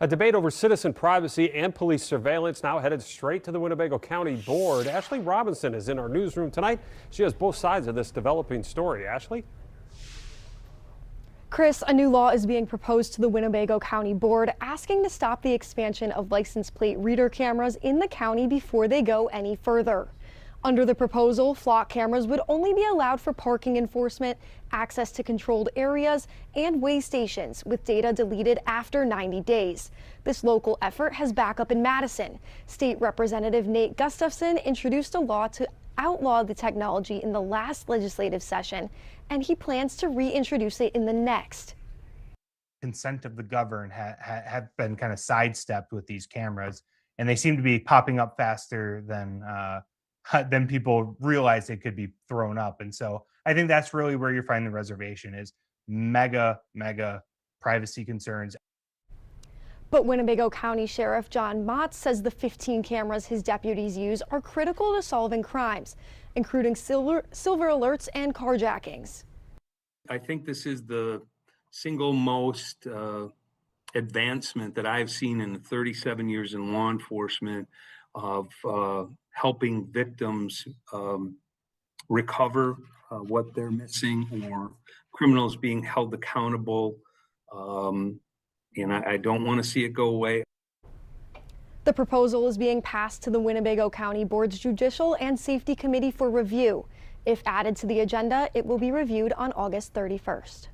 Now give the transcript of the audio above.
A debate over citizen privacy and police surveillance now headed straight to the Winnebago County Board. Ashley Robinson is in our newsroom tonight. She has both sides of this developing story. Ashley? Chris, a new law is being proposed to the Winnebago County Board asking to stop the expansion of license plate reader cameras in the county before they go any further. Under the proposal, flock cameras would only be allowed for parking enforcement, access to controlled areas, and weigh stations, with data deleted after 90 days. This local effort has backup in Madison. State Representative Nate Gustafson introduced a law to outlaw the technology in the last legislative session, and he plans to reintroduce it in the next. Consent of the governed have been kind of sidestepped with these cameras, and they seem to be popping up faster than people realize they could be thrown up. And so I think that's really where you're finding the reservation is mega privacy concerns. But Winnebago County Sheriff John Mott says the 15 cameras his deputies use are critical to solving crimes, including silver alerts and carjackings. I think this is the single most advancement that I've seen in the 37 years in law enforcement of helping victims recover what they're missing, or criminals being held accountable. And I don't want to see it go away. The proposal is being passed to the Winnebago County Board's Judicial and Safety Committee for review. If added to the agenda, it will be reviewed on August 31st.